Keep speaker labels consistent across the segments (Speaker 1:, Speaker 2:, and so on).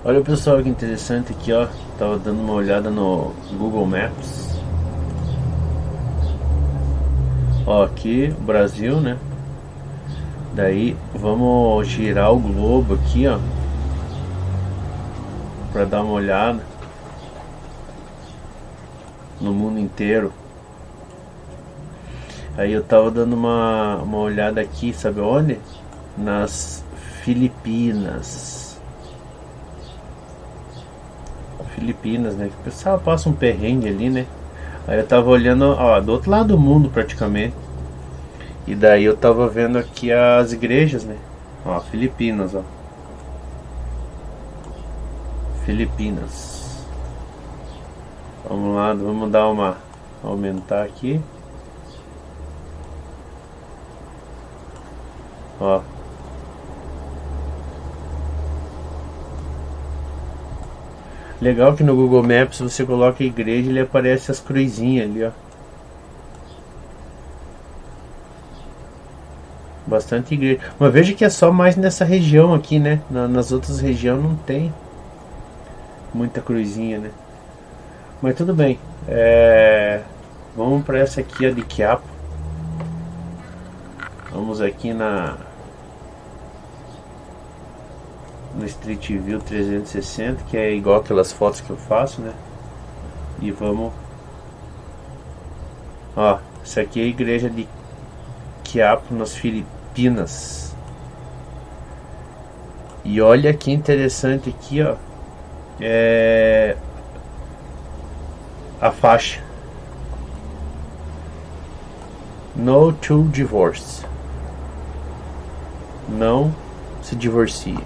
Speaker 1: Olha pessoal, que interessante aqui, ó. Tava dando uma olhada no Google Maps. Ó, aqui o Brasil, né? Daí vamos girar o globo aqui, ó, pra dar uma olhada no mundo inteiro. Aí eu tava dando uma olhada aqui, sabe onde? Nas Filipinas. Filipinas, né? Que o pessoal passa um perrengue ali, né? Aí eu tava olhando, ó, do outro lado do mundo praticamente. E daí eu tava vendo aqui as igrejas, né? Ó, Filipinas, ó. Filipinas. Vamos lá, vamos dar uma aumentar aqui. Ó. Legal que no Google Maps você coloca a igreja e ele aparece as cruzinhas ali, ó. Bastante igreja. Mas veja que é só mais nessa região aqui, né? Nas outras regiões não tem muita cruzinha, né? Mas tudo bem. Vamos para essa aqui, a de Quiapo. Vamos aqui no Street View 360, que é igual aquelas fotos que eu faço, né? E vamos. Ó, essa aqui é a igreja de Quiapo, nas Filipinas. E olha que interessante aqui, ó. A faixa No to Divorce. Não se divorcie.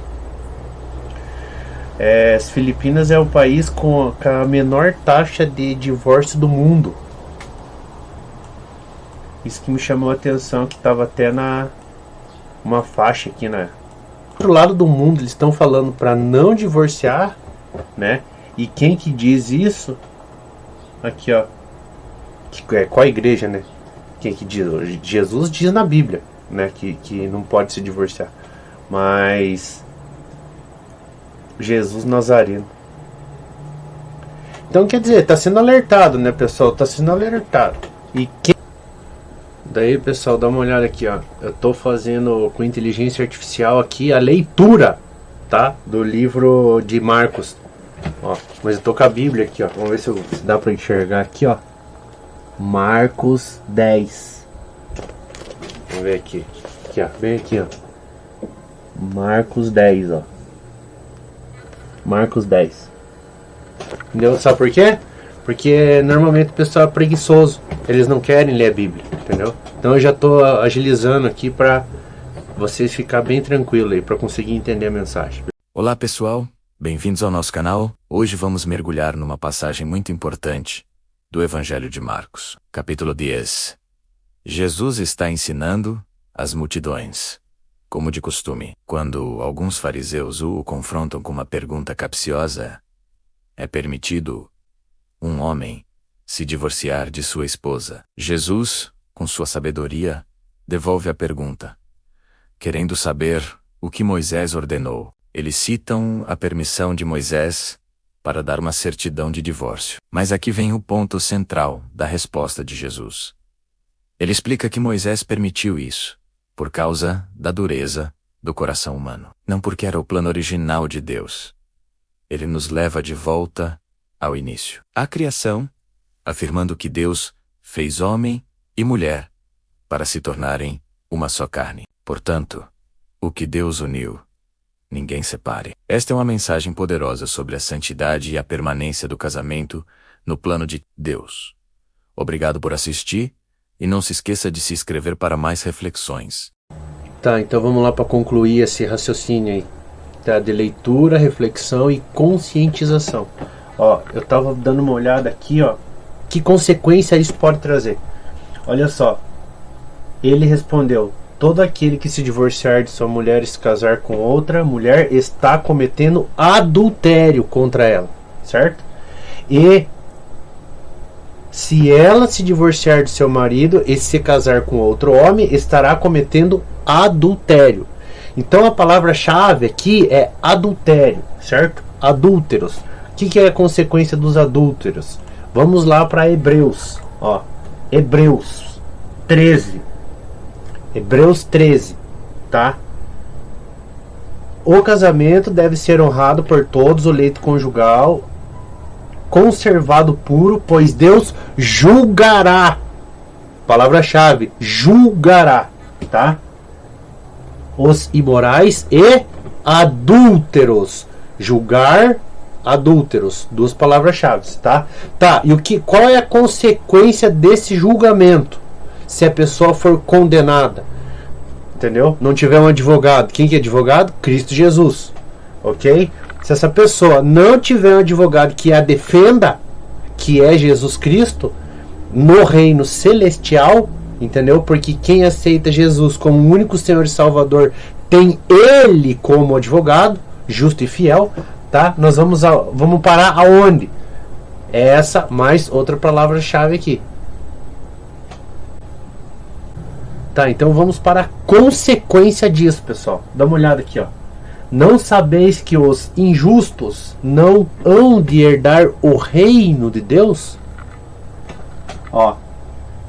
Speaker 1: As Filipinas é o país com a menor taxa de divórcio do mundo. Isso que me chamou a atenção, que estava até uma faixa aqui do outro lado do mundo. Eles estão falando para não divorciar, né? E quem que diz isso? Aqui, ó. Qual a igreja, né? Quem que diz? Jesus diz na Bíblia, né? Que não pode se divorciar. Mas Jesus Nazareno. Então quer dizer, tá sendo alertado, né, pessoal? Tá sendo alertado. E daí, pessoal, dá uma olhada aqui, ó. Eu tô fazendo com inteligência artificial aqui a leitura, tá? Do livro de Marcos. Ó, mas eu tô com a Bíblia aqui, ó. Vamos ver se dá pra enxergar aqui, ó. Marcos 10. Vamos ver aqui. Aqui, ó. Bem aqui, ó. Marcos 10, ó. Marcos 10. Entendeu? Sabe por quê? Porque normalmente o pessoal é preguiçoso. Eles não querem ler a Bíblia, entendeu? Então eu já tô agilizando aqui pra vocês ficar bem tranquilo aí, pra conseguir entender a mensagem.
Speaker 2: Olá pessoal, bem-vindos ao nosso canal. Hoje vamos mergulhar numa passagem muito importante do Evangelho de Marcos, capítulo 10. Jesus está ensinando as multidões. Como de costume, quando alguns fariseus o confrontam com uma pergunta capciosa, é permitido um homem se divorciar de sua esposa? Jesus, com sua sabedoria, devolve a pergunta, querendo saber o que Moisés ordenou. Eles citam a permissão de Moisés para dar uma certidão de divórcio. Mas aqui vem o ponto central da resposta de Jesus. Ele explica que Moisés permitiu isso por causa da dureza do coração humano, não porque era o plano original de Deus. Ele nos leva de volta ao início, à criação, afirmando que Deus fez homem e mulher para se tornarem uma só carne. Portanto, o que Deus uniu, ninguém separe. Esta é uma mensagem poderosa sobre a santidade e a permanência do casamento no plano de Deus. Obrigado por assistir e não se esqueça de se inscrever para mais reflexões.
Speaker 1: Tá, então vamos lá para concluir esse raciocínio aí. Tá, de leitura, reflexão e conscientização. Ó, eu tava dando uma olhada aqui, ó. Que consequência isso pode trazer? Olha só. Ele respondeu: todo aquele que se divorciar de sua mulher e se casar com outra mulher está cometendo adultério contra ela, certo? E se ela se divorciar de seu marido e se casar com outro homem, estará cometendo adultério. Então a palavra-chave aqui é adultério, certo? adúlteros. O que é a consequência dos adúlteros? Vamos lá para Hebreus. Ó, Hebreus 13. Hebreus 13, tá? O casamento deve ser honrado por todos, o leito conjugal conservado puro, pois Deus julgará. Palavra-chave, julgará, tá? Os imorais e adúlteros. Julgar, adúlteros, duas palavras-chave, tá? Tá, e qual é a consequência desse julgamento? Se a pessoa for condenada, entendeu? Não tiver um advogado. Quem que é advogado? Cristo Jesus, ok? Se essa pessoa não tiver um advogado que a defenda, que é Jesus Cristo, no reino celestial, entendeu? Porque quem aceita Jesus como o único Senhor e Salvador tem Ele como advogado, justo e fiel, tá? Nós vamos parar aonde? Essa mais outra palavra-chave aqui. Tá, então vamos para a consequência disso, pessoal. Dá uma olhada aqui, ó. Não sabeis que os injustos não hão de herdar o reino de Deus? Ó,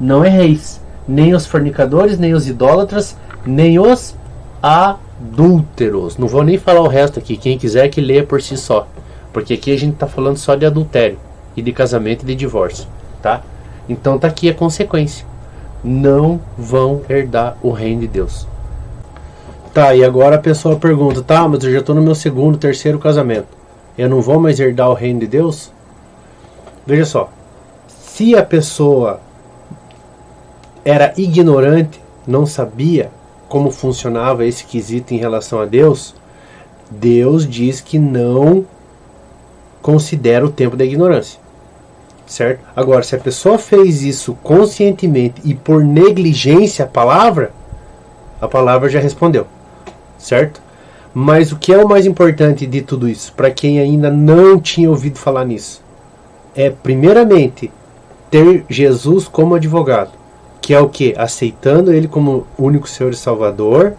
Speaker 1: não erreis, nem os fornicadores, nem os idólatras, nem os adúlteros. Não vou nem falar o resto aqui, quem quiser que leia por si só. Porque aqui a gente tá falando só de adultério, e de casamento e de divórcio, tá? Então tá aqui a consequência. Não vão herdar o reino de Deus. Tá, e agora a pessoa pergunta, tá, mas eu já estou no meu segundo, terceiro casamento. Eu não vou mais herdar o reino de Deus? Veja só. Se a pessoa era ignorante, não sabia como funcionava esse quesito em relação a Deus, Deus diz que não considera o tempo da ignorância. Certo? Agora, se a pessoa fez isso conscientemente e por negligência a palavra já respondeu. Certo? Mas o que é o mais importante de tudo isso, para quem ainda não tinha ouvido falar nisso, é primeiramente ter Jesus como advogado, que é o que? Aceitando Ele como único Senhor e Salvador,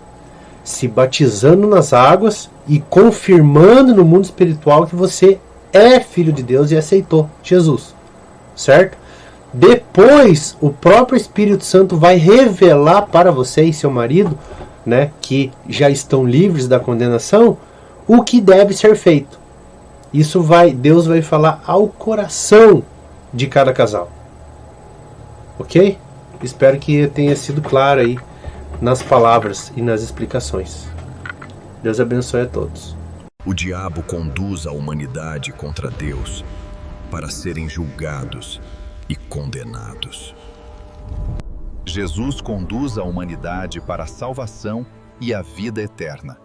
Speaker 1: se batizando nas águas e confirmando no mundo espiritual que você é filho de Deus e aceitou Jesus. Certo? Depois, o próprio Espírito Santo vai revelar para você e seu marido, né, que já estão livres da condenação, o que deve ser feito. Isso Deus vai falar ao coração de cada casal. Ok? Espero que tenha sido claro aí nas palavras e nas explicações. Deus abençoe a todos.
Speaker 3: O diabo conduz a humanidade contra Deus para serem julgados e condenados. Jesus conduz a humanidade para a salvação e a vida eterna.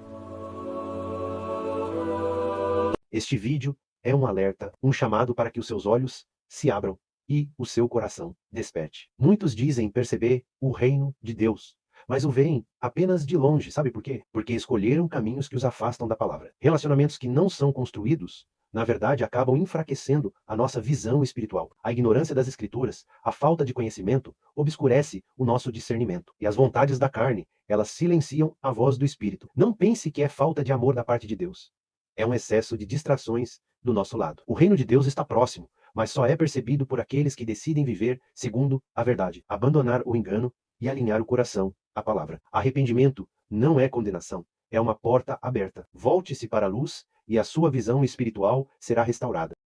Speaker 4: Este vídeo é um alerta, um chamado para que os seus olhos se abram e o seu coração desperte. Muitos dizem perceber o reino de Deus, mas o veem apenas de longe. Sabe por quê? Porque escolheram caminhos que os afastam da palavra. Relacionamentos que não são construídos, na verdade, acabam enfraquecendo a nossa visão espiritual. A ignorância das Escrituras, a falta de conhecimento, obscurece o nosso discernimento. E as vontades da carne, elas silenciam a voz do Espírito. Não pense que é falta de amor da parte de Deus. É um excesso de distrações do nosso lado. O reino de Deus está próximo, mas só é percebido por aqueles que decidem viver segundo a verdade, abandonar o engano e alinhar o coração à palavra. Arrependimento não é condenação, é uma porta aberta. Volte-se para a luz e a sua visão espiritual será restaurada.